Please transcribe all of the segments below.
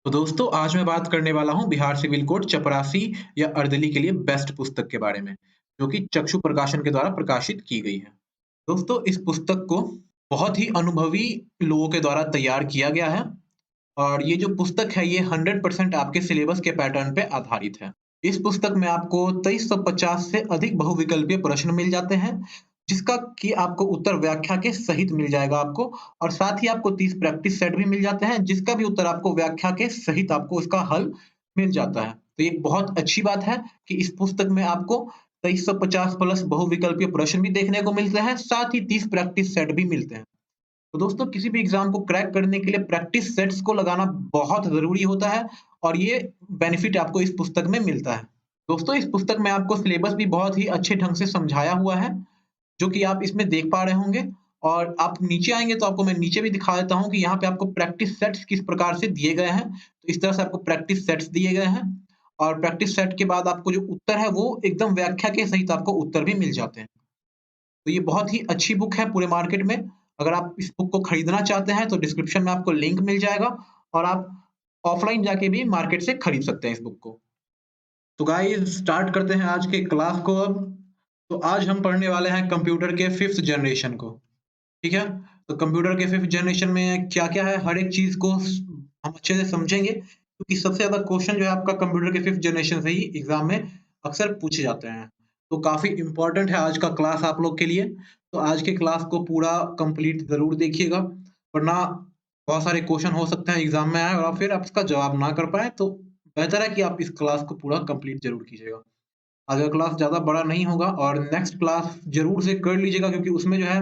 तो दोस्तों आज मैं बात करने वाला हूँ बिहार सिविल कोड चपरासी या अर्दली के लिए बेस्ट पुस्तक के बारे में, जो कि चक्षु प्रकाशन के द्वारा प्रकाशित की गई है। दोस्तों इस पुस्तक को बहुत ही अनुभवी लोगों के द्वारा तैयार किया गया है और ये जो पुस्तक है ये 100% आपके सिलेबस के पैटर्न पे आधारित है। इस पुस्तक में आपको 2350 से अधिक बहुविकल्पीय प्रश्न मिल जाते हैं, जिसका कि आपको उत्तर व्याख्या के सहित मिल जाएगा आपको और साथ ही आपको 30 प्रैक्टिस सेट भी मिल जाते हैं, जिसका भी उत्तर आपको व्याख्या के सहित आपको उसका हल मिल जाता है। तो ये बहुत अच्छी बात है कि इस पुस्तक में आपको 2350 प्लस बहुविकल्पीय प्रश्न भी देखने को मिलते हैं, साथ ही 30 प्रैक्टिस सेट भी मिलते हैं। तो दोस्तों किसी भी एग्जाम को क्रैक करने के लिए प्रैक्टिस सेट्स को लगाना बहुत ज़रूरी होता है और ये बेनिफिट आपको इस पुस्तक में मिलता है। दोस्तों इस पुस्तक में आपको सिलेबस भी बहुत ही अच्छे ढंग से समझाया हुआ है, जो कि आप इसमें देख पा रहे होंगे और आप नीचे आएँगे तो आपको मैं नीचे भी दिखा देता हूँ कि यहाँ पे आपको प्रैक्टिस सेट्स किस प्रकार से दिए गए हैं। तो इस तरह से आपको प्रैक्टिस सेट्स दिए गए हैं और प्रैक्टिस सेट के बाद आपको जो उत्तर है वो एकदम व्याख्या के सहित आपको उत्तर भी मिल जाते हैं। तो ये बहुत ही अच्छी बुक है पूरे मार्केट में। अगर आप इस बुक को खरीदना चाहते हैं तो डिस्क्रिप्शन में आपको लिंक मिल जाएगा और आप ऑफलाइन जाके भी मार्केट से खरीद सकते हैं इस बुक को। तो गाइस स्टार्ट करते हैं आज के क्लास को अब। तो आज हम पढ़ने वाले हैं कंप्यूटर के 5th जनरेशन को, ठीक है? तो कंप्यूटर के 5th जनरेशन में क्या-क्या है हर एक चीज़ को हम अच्छे से समझेंगे क्योंकि सबसे ज़्यादा क्वेश्चन जो है आपका कंप्यूटर के 5th जनरेशन से ही एग्ज़ाम में अक्सर पूछे जाते हैं। तो काफ़ी इम्पोर्टेंट है आज का क्लास आप लोग के लिए। तो आज के क्लास को पूरा कंप्लीट ज़रूर देखिएगा, वरना बहुत सारे क्वेश्चन हो सकते हैं एग्ज़ाम में आए और आप फिर आप इसका जवाब ना कर पाएँ, तो बेहतर है कि आप इस क्लास को पूरा कंप्लीट ज़रूर कीजिएगा। आज का क्लास ज़्यादा बड़ा नहीं होगा और नेक्स्ट क्लास ज़रूर से कर लीजिएगा क्योंकि उसमें जो है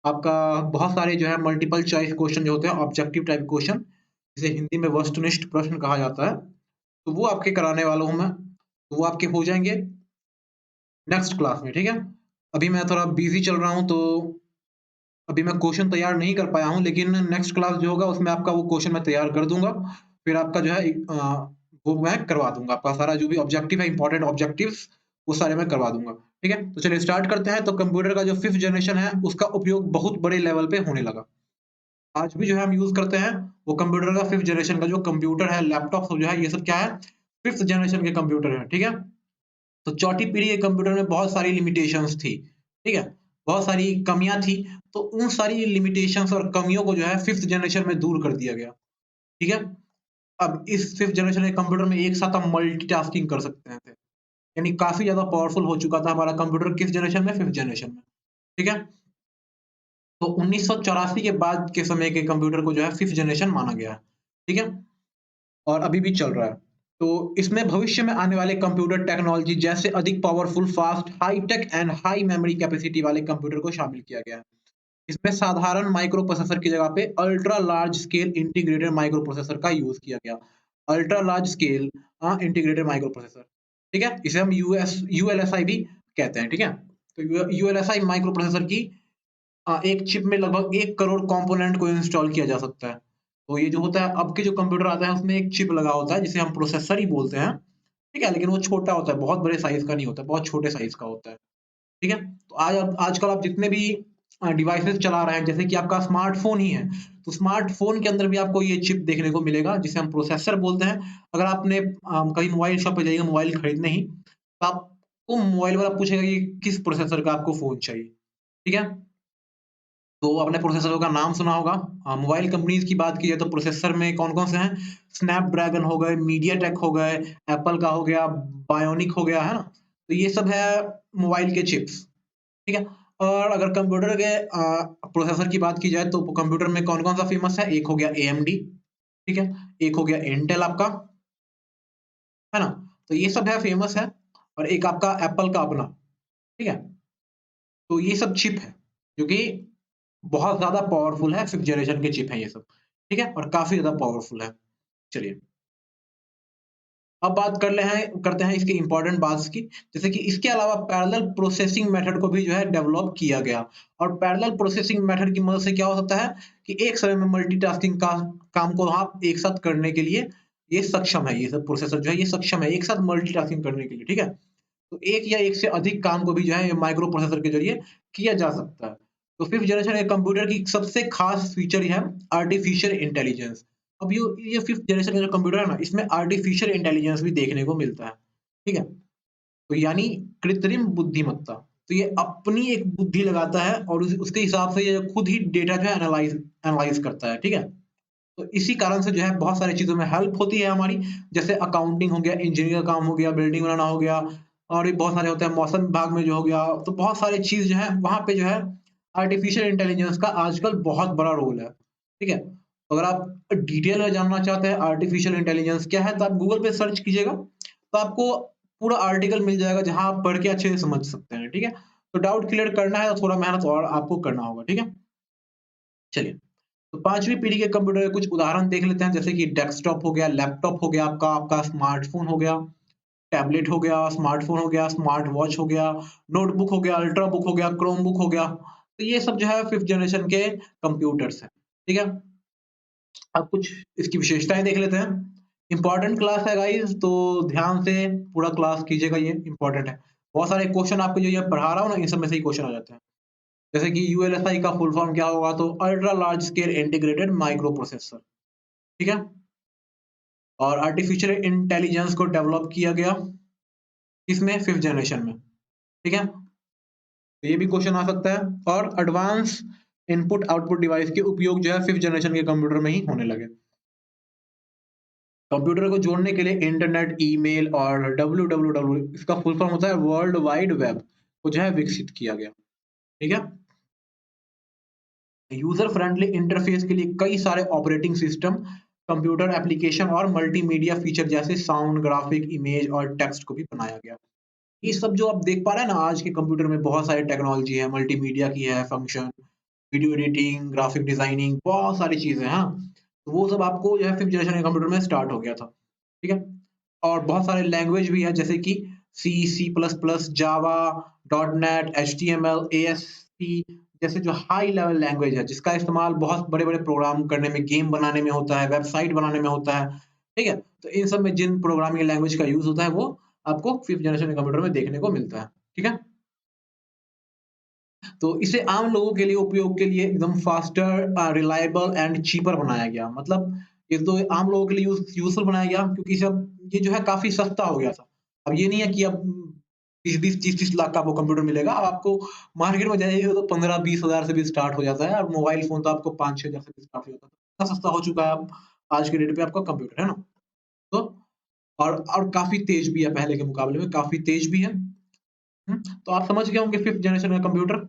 आपका बहुत सारे जो है मल्टीपल चॉइस क्वेश्चन जो होते हैं ऑब्जेक्टिव टाइप क्वेश्चन, जिसे हिंदी में वस्तुनिष्ठ प्रश्न कहा जाता है, तो वो आपके कराने वाला हूँ मैं। तो वो आपके हो जाएँगे नेक्स्ट क्लास में, ठीक है? अभी मैं थोड़ा बिज़ी चल रहा हूँ तो अभी मैं क्वेश्चन तैयार नहीं कर पाया हूँ, लेकिन नेक्स्ट क्लास जो होगा उसमें आपका वो क्वेश्चन मैं तैयार कर दूँगा। फिर आपका जो है वो मैं करवा दूँगा। आपका सारा जो भी ऑब्जेक्टिव है, इम्पोर्टेंट ऑब्जेक्टिव्स वो सारे मैं करवा दूँगा। ठीक है? तो चलिए स्टार्ट करते हैं। तो कंप्यूटर का जो 5th जनरेशन है उसका उपयोग बहुत बड़े लेवल पे होने लगा। आज भी जो है हम यूज़ करते हैं वो कंप्यूटर का 5th जनरेशन का जो कंप्यूटर है, लैपटॉप जो है ये सब क्या है 5th जनरेशन के कंप्यूटर हैं। ठीक है? तो चौथी पीढ़ी के कंप्यूटर में बहुत सारी लिमिटेशंस थी, ठीक है? बहुत सारी कमियाँ थी, तो उन सारी लिमिटेशंस और कमियों को जो है 5th जनरेशन में दूर कर दिया गया, ठीक है? अब इस 5th जनरेशन के कंप्यूटर में एक साथ हम मल्टीटास्किंग कर सकते थे, यानी काफ़ी ज़्यादा पावरफुल हो चुका था हमारा कंप्यूटर किस जनरेशन में 5th जनरेशन में, ठीक है? तो 1984 के बाद के समय के कंप्यूटर को जो है 5th जनरेशन माना गया है, ठीक है? और अभी भी चल रहा है। तो इसमें भविष्य में आने वाले कंप्यूटर टेक्नोलॉजी जैसे अधिक powerful, fast, high tech and high memory capacity वाले कंप्यूटर को शामिल किया गया है। इसमें साधारण माइक्रो प्रोसेसर की जगह पे ultra large scale integrated micro processor का यूज़ किया गया। Ultra large scale integrated micro processor, ठीक है? इसे हम यूएलएसआई भी कहते हैं, ठीक है? तो यूएलएसआई माइक्रो प्रोसेसर की एक चिप में लगभग 1 करोड़ कंपोनेंट को इंस्टॉल किया जा सकता है। तो ये जो होता है अब के जो कंप्यूटर आता है उसमें एक चिप लगा होता है जिसे हम प्रोसेसर ही बोलते हैं, ठीक है? लेकिन वो छोटा होता है, बहुत बड़े साइज़ का नहीं होता, बहुत छोटे साइज़ का होता है, ठीक है? तो आजकल आप जितने भी डिवाइसेज़ चला रहे हैं जैसे कि आपका स्मार्टफ़ोन ही है, तो स्मार्टफ़ोन के अंदर भी आपको ये चिप देखने को मिलेगा जिसे हम प्रोसेसर बोलते हैं। अगर आपने कहीं मोबाइल शॉप पे जाइएगा मोबाइल खरीदने ही, तो आपको मोबाइल वाला पूछेगा कि किस प्रोसेसर का आपको फ़ोन चाहिए, ठीक है? तो आपने प्रोसेसरों का नाम सुना होगा। मोबाइल कंपनीज़ की बात की जाए तो प्रोसेसर में कौन-कौन से हैं? स्नैपड्रैगन हो गए, मीडियाटेक हो गए, एप्पल का हो गया, बायोनिक हो गया, है ना? तो ये सब है मोबाइल के चिप्स, ठीक है? और अगर कंप्यूटर के प्रोसेसर की बात की जाए तो कंप्यूटर में कौन-कौन सा फ़ेमस है? एक हो गया एएमडी, ठीक है? एक हो गया इंटेल आपका, है ना? तो ये सब है फ़ेमस है और एक आपका एप्पल का अपना, ठीक है? तो ये सब चिप है, जो कि बहुत ज़्यादा पावरफुल है, 5th जनरेशन के चिप हैं ये सब, ठीक है? और काफ़ी ज़्यादा पावरफुल है। चलिए, अब बात करते हैं इसकी इम्पोर्टेंट बात्स की, जैसे कि इसके अलावा पैरेलल प्रोसेसिंग मेथड को भी जो है डेवलप किया गया और पैरेलल प्रोसेसिंग मेथड की मदद से क्या हो सकता है कि एक समय में मल्टीटास्किंग का काम को आप एक साथ करने के लिए ये सक्षम है, ये सब प्रोसेसर जो है ये सक्षम है एक साथ मल्टीटास्किंग करने के लिए, ठीक है? तो एक या एक से अधिक काम को भी जो है ये माइक्रो प्रोसेसर के ज़रिए किया जा सकता है। तो 5th जनरेशन के कंप्यूटर की सबसे खास फीचर ये है आर्टिफिशियल इंटेलिजेंस। अब ये 5th जनरेशन का जो कंप्यूटर है ना, इसमें आर्टिफिशियल इंटेलिजेंस भी देखने को मिलता है, ठीक है? तो यानी कृत्रिम बुद्धिमत्ता। तो ये अपनी एक बुद्धि लगाता है और उसके हिसाब से ये खुद ही डेटा जो है एनालाइज़ एनालाइज़ करता है, ठीक है? तो इसी कारण से जो है बहुत सारी चीज़ों में हेल्प होती है हमारी, जैसे अकाउंटिंग हो गया, इंजीनियर का काम हो गया, बिल्डिंग बनाना हो गया और भी बहुत सारे होते हैं, मौसम विभाग में जो हो गया, तो बहुत सारी चीज़ जो है वहाँ पे जो है आर्टिफिशियल इंटेलिजेंस का आजकल बहुत बड़ा रोल है, ठीक है? तो अगर आप डिटेल में जानना चाहते हैं आर्टिफिशियल इंटेलिजेंस क्या है, तो आप गूगल पे सर्च कीजिएगा, तो आपको पूरा आर्टिकल मिल जाएगा जहाँ आप पढ़ के अच्छे से समझ सकते हैं, ठीक है? तो डाउट क्लियर करना है तो थोड़ा मेहनत और आपको करना होगा, ठीक है? चलिए। तो 5वीं पीढ़ी के कंप्यूटर के कुछ उदाहरण देख लेते हैं, जैसे कि डेस्कटॉप हो गया, लैपटॉप हो गया आपका, आपका स्मार्टफ़ोन हो गया, टैबलेट हो गया, स्मार्टफ़ोन हो गया, स्मार्ट वॉच हो गया, नोटबुक हो गया, अल्ट्रा बुक हो गया, क्रोम बुक हो गया। तो ये सब जो है 5th जनरेशन के कंप्यूटर्स हैं, ठीक है? अब कुछ इसकी विशेषताएँ देख लेते हैं। इम्पोर्टेंट क्लास है गाइज़, तो ध्यान से पूरा क्लास कीजिएगा, ये इम्पोर्टेंट है। बहुत सारे क्वेश्चन आपको जो ये पढ़ा रहा हूँ ना, इन सब में से ही क्वेश्चन आ जाते हैं। जैसे कि यूएलएसआई का फुल फॉर्म क्या होगा? तो ultra large scale integrated micro processor, ठीक है? और आर्टिफिशियल इंटेलिजेंस को डेवलप किया गया किसमें? 5th जनरेशन में, ठीक है? तो ये भी क्वेश्चन आ सकता है और एडवांस इनपुट आउटपुट डिवाइस के उपयोग जो है 5th जनरेशन के कंप्यूटर में ही होने लगे। कंप्यूटर को जोड़ने के लिए इंटरनेट, ईमेल और डब्ल्यूडब्ल्यूडब्ल्यू इसका फुल फॉर्म होता है वर्ल्ड वाइड वेब को जो है विकसित किया गया, ठीक है? यूजर फ्रेंडली इंटरफेस के लिए कई सारे ऑपरेटिंग सिस्टम, कंप्यूटर एप्लीकेशन और मल्टीमीडिया फीचर जैसे साउंड, ग्राफिक, इमेज और टेक्स्ट को भी बनाया गया। ये सब जो आप देख पा रहे हैं ना आज के कंप्यूटर में बहुत सारी टेक्नोलॉजी है, मल्टीमीडिया की है function, video editing, graphic designing, बहुत सारी चीजें हैं, हाँ। तो वो सब आपको जो है 5th जनरेशन के कंप्यूटर में स्टार्ट हो गया था, ठीक है? और बहुत सारे लैंग्वेज भी है जैसे कि सी, सी प्लस प्लस, जावा, डॉट नेट, एचटीएमएल, एएसपी जैसे जो हाई लेवल लैंग्वेज है जिसका इस्तेमाल बहुत बड़े-बड़े प्रोग्राम करने में, गेम बनाने में होता है, वेबसाइट बनाने में होता है, ठीक है? तो इन सब में जिन प्रोग्रामिंग लैंग्वेज का यूज़ होता है वो आपको 5th जनरेशन के कंप्यूटर में देखने को मिलता है, ठीक है? तो इसे आम लोगों के लिए उपयोग के लिए एकदम फास्टर रिलायबल एंड चीपर बनाया गया। मतलब ये तो आम लोगों के लिए यूज़फुल बनाया गया क्योंकि जब ये जो है काफ़ी सस्ता हो गया था। अब ये नहीं है कि अब 20-20 30-30 लाख का आपको कंप्यूटर मिलेगा। अब आपको मार्केट में जाइएगा तो 15-20 हज़ार से भी स्टार्ट हो जाता है और मोबाइल फ़ोन तो आपको 5-6 हज़ार से भी स्टार्ट हो जाता है। इतना सस्ता हो चुका है अब आज के डेट पे आपका कंप्यूटर, है ना? तो और काफ़ी तेज़ भी है पहले के मुकाबले में, काफ़ी तेज़ भी है। तो आप समझ गए होंगे 5th जनरेशन का कंप्यूटर।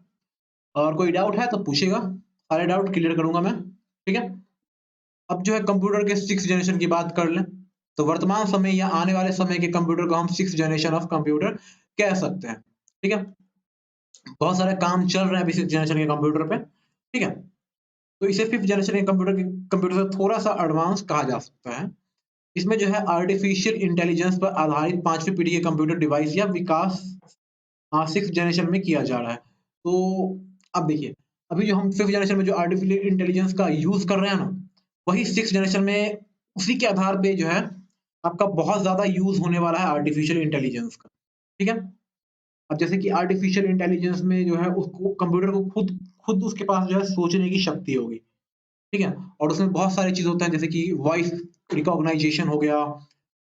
और कोई डाउट है तो पूछिएगा, सारे डाउट क्लियर करूँगा मैं, ठीक है? अब जो है कंप्यूटर के 6th जनरेशन की बात कर लें, तो वर्तमान समय या आने वाले समय के कंप्यूटर को हम 6th जनरेशन ऑफ कंप्यूटर कह सकते हैं, ठीक है? बहुत सारे काम चल रहे हैं अभी 6th जनरेशन के कंप्यूटर पे, ठीक है? तो इसे 5th जनरेशन के कंप्यूटर से थोड़ा-सा एडवांस कहा जा सकता है। इसमें जो है आर्टिफिशियल इंटेलिजेंस पर आधारित 5वीं पीढ़ी के कंप्यूटर डिवाइस या विकास 6th जनरेशन में किया जा रहा है। तो अब देखिए, अभी जो हम 5th जनरेशन में जो आर्टिफिशियल इंटेलिजेंस का यूज़ कर रहे हैं ना, वही 6th जनरेशन में उसी के आधार पे जो है, आपका बहुत ज़्यादा यूज़ होने वाला है आर्टिफिशियल इंटेलिजेंस का, ठीक है? अब जैसे कि आर्टिफिशियल इंटेलिजेंस में जो है उसको कंप्यूटर को खुद खुद उसके पास जो है सोचने की शक्ति होगी, ठीक है? और उसमें बहुत सारी चीज़ होता है जैसे कि वॉइस रिकॉग्नाइजेशन हो गया,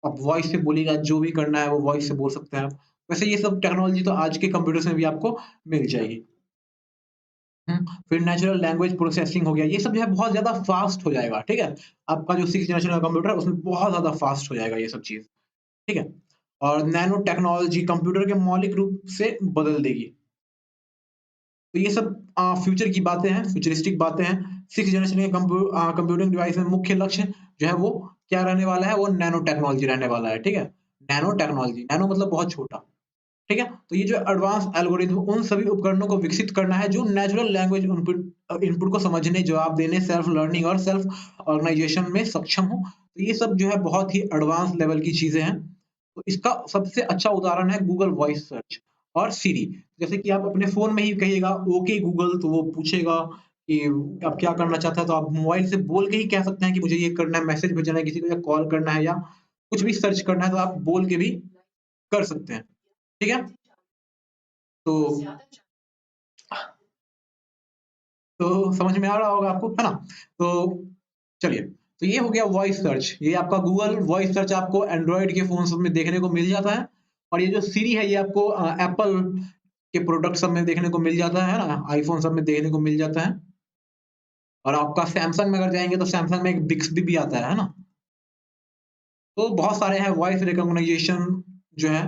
अब वॉइस से बोलिएगा जो भी करना है वो वॉइस से बोल सकते हैं आप। वैसे ये सब टेक्नोलॉजी तो आज के कंप्यूटर्स में भी आपको मिल जाएगी। फिर नेचुरल लैंग्वेज प्रोसेसिंग हो गया, ये सब जो है बहुत ज़्यादा फ़ास्ट हो जाएगा, ठीक है? आपका जो 6th जनरेशन का कंप्यूटर है उसमें बहुत ज़्यादा फ़ास्ट हो जाएगा ये सब चीज़, ठीक है? और नैनो टेक्नोलॉजी कंप्यूटर के मौलिक रूप से बदल देगी। तो ये सब फ्यूचर की बातें हैं, फ्यूचरिस्टिक बातें हैं। 6th जनरेशन के कंप्यूटिंग डिवाइस में मुख्य लक्ष्य जो है वो क्या रहने वाला है, वो नैनो टेक्नोलॉजी रहने वाला है, ठीक है? नैनो टेक्नोलॉजी, नैनो मतलब बहुत छोटा। ठीक है? तो ये जो एडवांस एल्गोरिथम उन सभी उपकरणों को विकसित करना है जो नेचुरल लैंग्वेज इनपुट को समझने, जवाब देने, सेल्फ लर्निंग और सेल्फ ऑर्गेनाइजेशन में सक्षम हो। तो ये सब जो है बहुत ही एडवांस लेवल की चीज़ें हैं। तो इसका सबसे अच्छा उदाहरण है गूगल वॉइस सर्च और सिरी। जैसे कि आप अपने फ़ोन में ही कहिएगा ओके गूगल तो वो पूछेगा कि आप क्या करना चाहते हैं, तो आप मोबाइल से बोल के ही कह सकते हैं कि मुझे ये करना है, मैसेज भेजना है किसी को या कॉल करना है या कुछ भी सर्च करना है तो आप बोल के भी कर सकते हैं। ठीक है? तो तो समझ में आ रहा होगा आपको, है ना? तो चलिए, तो ये हो गया वॉइस सर्च, ये आपका गूगल वॉइस सर्च आपको एंड्रॉइड के फ़ोन सब में देखने को मिल जाता है और ये जो सिरी है ये आपको एप्पल के प्रोडक्ट सब में देखने को मिल जाता है ना? आईफ़ोन सब में देखने को मिल जाता है और आपका सैमसंग में अगर जाएँगे तो सैमसंग में एक बिक्सबी भी आता है ना? तो बहुत सारे हैं वॉइस रिकॉग्निशन जो है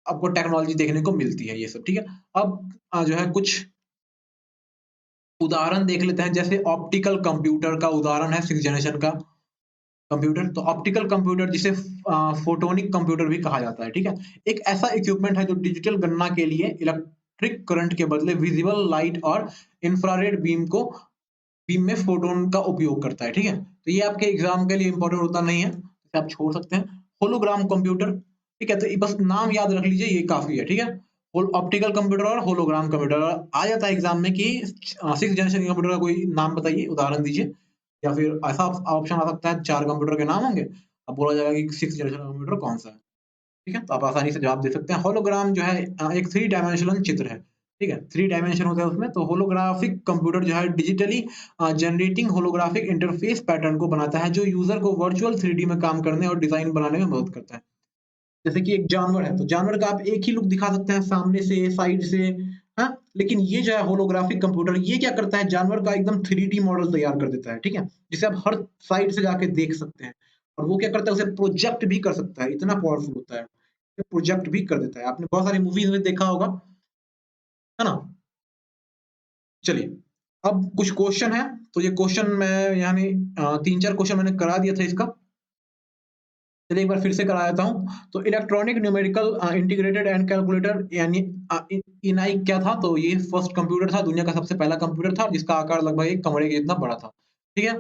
आपको टेक्नोलॉजी देखने को मिलती है ये सब, ठीक है? अब जो है कुछ उदाहरण देख लेते हैं, जैसे ऑप्टिकल कंप्यूटर का उदाहरण है 6th जनरेशन का कंप्यूटर। तो ऑप्टिकल कंप्यूटर जिसे फोटोनिक कंप्यूटर भी कहा जाता है, ठीक है? एक ऐसा इक्विपमेंट है जो डिजिटल गणना के लिए इलेक्ट्रिक करंट के बदले विजिबल लाइट और इंफ्रारेड बीम में फोटोन का उपयोग करता है, ठीक है? तो ये आपके एग्जाम के लिए इंपॉर्टेंट होता नहीं है, इसे आप छोड़ सकते हैं। होलोग्राम कंप्यूटर, ठीक है? तो ये बस नाम याद रख लीजिए, ये काफ़ी है, ठीक है? ऑप्टिकल कंप्यूटर और होलोग्राम कंप्यूटर आ जाता है एग्जाम में कि 6th जनरेशन कंप्यूटर का कोई नाम बताइए, उदाहरण दीजिए या फिर ऐसा ऑप्शन आ सकता है 4 कंप्यूटर के नाम होंगे, अब बोला जाएगा कि 6th जनरेशन कंप्यूटर कौन-सा है, ठीक है? तो आप आसानी से जवाब दे सकते हैं। होलोग्राम जो है एक 3 डायमेंशनल चित्र है, ठीक है? 3 डायमेंशन होता है उसमें, तो होलोग्राफिक कंप्यूटर जो है digitally generating holographic interface pattern को बनाता है, जो यूज़र को वर्चुअल 3D में काम करने और डिज़ाइन बनाने में मदद करता है। जैसे कि एक जानवर है, तो जानवर का आप एक ही लुक दिखा सकते हैं सामने से, साइड से, हाँ? लेकिन ये जो है होलोग्राफिक कंप्यूटर ये क्या करता है, जानवर का एकदम 3D मॉडल तैयार कर देता है, ठीक है? जिसे आप हर साइड से जाके देख सकते हैं और वो क्या करता है, उसे प्रोजेक्ट भी कर सकता है, इतना पावरफुल होता है। ये प्रोजेक्ट भी कर देता है। आपने बहुत सारी मूवीज़ में देखा होगा, है ना? चलिए, अब कुछ क्वेश्चन है, तो ये क्वेश्चन मैं यानी 3-4 क्वेश्चन मैंने करा दिया था इसका। चलिए एक बार फिर से करा देता हूँ। तो electronic numerical integrated and calculator यानी इनाई क्या था? तो ये फर्स्ट कंप्यूटर था, दुनिया का सबसे पहला कंप्यूटर था जिसका आकार लगभग एक कमरे के जितना बड़ा था। ठीक है?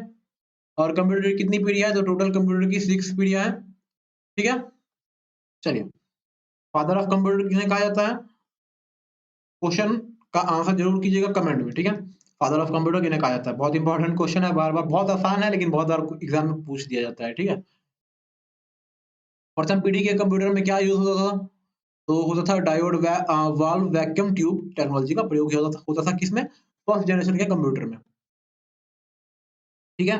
और कंप्यूटर की कितनी पीढ़ियाँ हैं? तो टोटल कंप्यूटर की 6 पीढ़ियाँ हैं। ठीक है? चलिए, फादर ऑफ कंप्यूटर किन्हें कहा जाता है? क्वेश्चन का आंसर ज़रूर कीजिएगा कमेंट में, ठीक है? फादर ऑफ कंप्यूटर किन्हें कहा जाता है? बहुत इंपॉर्टेंट क्वेश्चन है, बार-बार बहुत आसान है लेकिन बहुत बार एग्ज़ाम में पूछ दिया जाता है, ठीक है? प्रथम पीढ़ी के कंप्यूटर में क्या यूज़ होता था? तो होता था diode valve vacuum tube technology का प्रयोग होता था किसमें? फर्स्ट जनरेशन के कंप्यूटर में, ठीक है?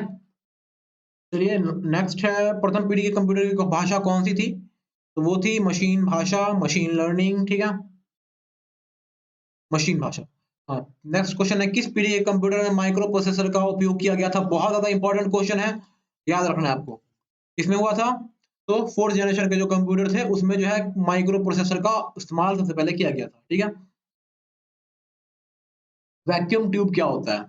चलिए नेक्स्ट है प्रथम पीढ़ी के कंप्यूटर की भाषा कौन-सी थी? तो वो थी मशीन भाषा, मशीन लर्निंग, ठीक है? मशीन भाषा। हाँ, नेक्स्ट क्वेश्चन है किस पीढ़ी के कंप्यूटर में माइक्रो प्रोसेसर का उपयोग किया गया था? बहुत ज़्यादा इंपॉर्टेंट क्वेश्चन है, याद रखना है आपको। किसमें हुआ था? तो 4th जनरेशन के जो कंप्यूटर थे उसमें जो है माइक्रो प्रोसेसर का इस्तेमाल सबसे पहले किया गया था, ठीक है? वैक्यूम ट्यूब क्या होता है?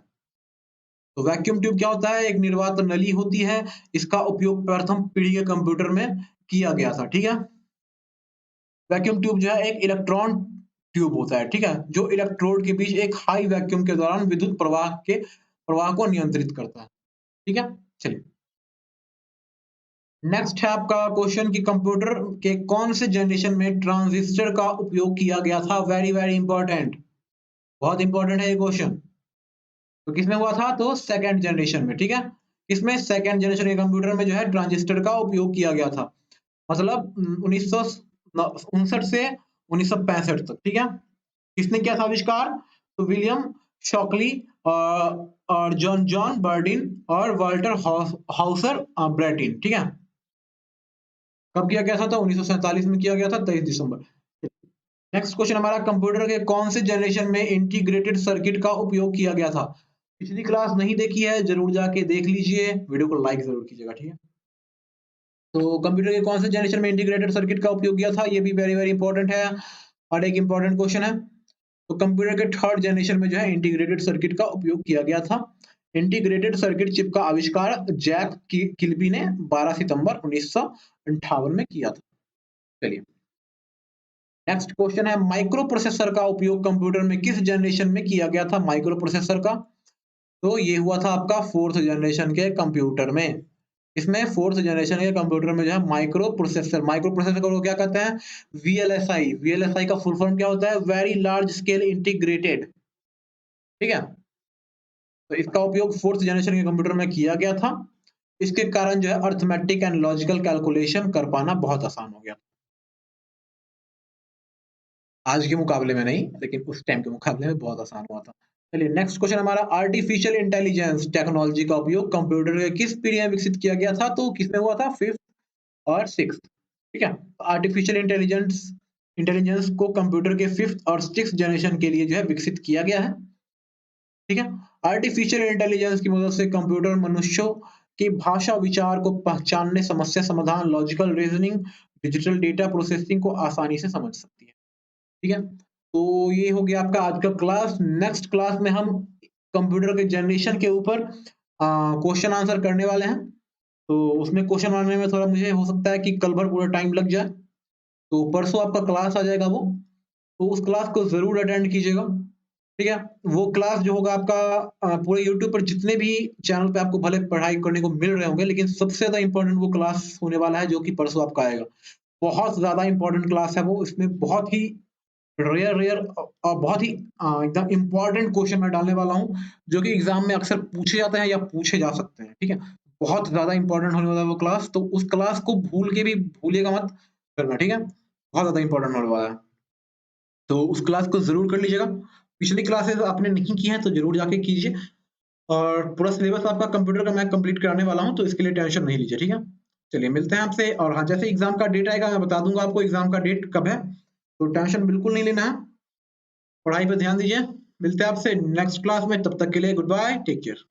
तो वैक्यूम ट्यूब क्या होता है? एक निर्वात नली होती है, इसका उपयोग प्रथम पीढ़ी के कंप्यूटर में किया गया था, ठीक है? वैक्यूम ट्यूब जो है एक इलेक्ट्रॉन ट्यूब होता है, ठीक है? जो इलेक्ट्रोड के बीच एक हाई वैक्यूम के दौरान विद्युत प्रवाह को नियंत्रित करता है, ठीक है? चलिए, नेक्स्ट है आपका क्वेश्चन कि कंप्यूटर के कौन से जनरेशन में ट्रांजिस्टर का उपयोग किया गया था? वेरी, वेरी इंपॉर्टेंट, बहुत इंपॉर्टेंट है ये क्वेश्चन। तो किसमें हुआ था? तो 2nd जनरेशन में, ठीक है? किसमें? 2nd जनरेशन के कंप्यूटर में जो है ट्रांजिस्टर का उपयोग किया गया था। मतलब 1959 से 1965 तक, ठीक है? किसने किया था आविष्कार? तो विलियम शॉकली और जॉन जॉन बर्डिन और वाल्टर हाउसर ब्रेटिन, ठीक है? कब किया गया था? तो 1947 में किया गया था, 23 दिसंबर। नेक्स्ट क्वेश्चन हमारा कंप्यूटर के कौन से जनरेशन में इंटीग्रेटेड सर्किट का उपयोग किया गया था? पिछली क्लास नहीं देखी है, ज़रूर जाके देख लीजिए, वीडियो को लाइक ज़रूर कीजिएगा, ठीक है? तो कंप्यूटर के कौन से जनरेशन में इंटीग्रेटेड सर्किट का उपयोग किया था? ये भी वेरी, वेरी इंपॉर्टेंट है और एक इंपॉर्टेंट क्वेश्चन है। तो कंप्यूटर के 3rd जनरेशन में जो है इंटीग्रेटेड सर्किट का उपयोग किया गया था। इंटीग्रेटेड सर्किट चिप का आविष्कार जैक किल्बी ने 12 सितंबर 1958 में किया था। चलिए, नेक्स्ट क्वेश्चन है माइक्रो प्रोसेसर का उपयोग कंप्यूटर में किस जनरेशन में किया गया था? माइक्रो प्रोसेसर का तो ये हुआ था आपका 4th जनरेशन के कंप्यूटर में। इसमें 4th जनरेशन के कंप्यूटर में जो है माइक्रो प्रोसेसर को क्या कहते हैं? वीएलएसआई। वीएलएसआई का फुल फॉर्म क्या होता है? वेरी लार्ज स्केल इंटीग्रेटेड, ठीक है? तो इसका उपयोग 4th जनरेशन के कंप्यूटर में किया गया था। इसके कारण जो है अरिथमेटिक एंड लॉजिकल कैलकुलेशन कर पाना बहुत आसान हो गया। आज के मुकाबले में नहीं, लेकिन उस टाइम के मुकाबले में बहुत आसान हुआ था। चलिए नेक्स्ट क्वेश्चन हमारा, आर्टिफिशियल इंटेलिजेंस टेक्नोलॉजी का उपयोग कंप्यूटर के किस पीढ़ी में विकसित किया गया था? तो किसमें हुआ था? 5th और 6th। ठीक है? आर्टिफिशियल इंटेलिजेंस इंटेलिजेंस को कंप्यूटर के 5th और 6th जनरेशन के लिए जो है विकसित किया गया है। ठीक है? आर्टिफिशियल इंटेलिजेंस की मदद से कंप्यूटर मनुष्यों की भाषा विचार को पहचानने, समस्या समाधान, logical reasoning, digital data processing को आसानी से समझ सकती है। ठीक है? तो ये हो गया आपका आज का क्लास। नेक्स्ट क्लास में हम कंप्यूटर के जनरेशन के ऊपर क्वेश्चन आंसर करने वाले हैं। तो उसमें क्वेश्चन बनाने में थोड़ा मुझे हो सकता है कि कल भर पूरा टाइम लग जाए। तो परसों आपका क्लास आ जाएगा वो, तो उस क्लास को ज़रूर अटेंड कीजिएगा। ठीक है? वो क्लास जो होगा आपका पूरे यूट्यूब पर जितने भी चैनल पे आपको भले पढ़ाई करने को मिल रहे होंगे, लेकिन सबसे ज़्यादा इम्पोर्टेंट वो क्लास होने वाला है जो कि परसों आपका आएगा। बहुत ज़्यादा इम्पोर्टेंट क्लास है वो, इसमें बहुत ही रेयर रेयर बहुत ही एकदम इम्पोर्टेंट क्वेश्चन मैं डालने वाला हूँ, जो कि एग्ज़ाम में अक्सर पूछे जाते हैं या पूछे जा सकते हैं, ठीक है? बहुत ज़्यादा इम्पोर्टेंट होने वाला है वो क्लास, तो उस क्लास को भूल के भी भूलिएगा मत करना, ठीक है? बहुत ज़्यादा इम्पोर्टेंट होने वाला है। तो उस क्लास को ज़रूर कर लीजिएगा। पिछली क्लासेस आपने नहीं की हैं, तो ज़रूर जाके कीजिए और पूरा सिलेबस आपका कंप्यूटर का मैं कंप्लीट कराने वाला हूँ, तो इसके लिए टेंशन नहीं लीजिए, ठीक है? चलिए मिलते हैं आपसे और हाँ, जैसे एग्ज़ाम का डेट आएगा मैं बता दूँगा आपको एग्ज़ाम का डेट कब है, तो टेंशन बिल्कुल नहीं लेना है। पढ़ाई पे ध्यान दीजिए। मिलते हैं आपसे नेक्स्ट क्लास में, तब तक के लिए गुड बाय, टेक केयर।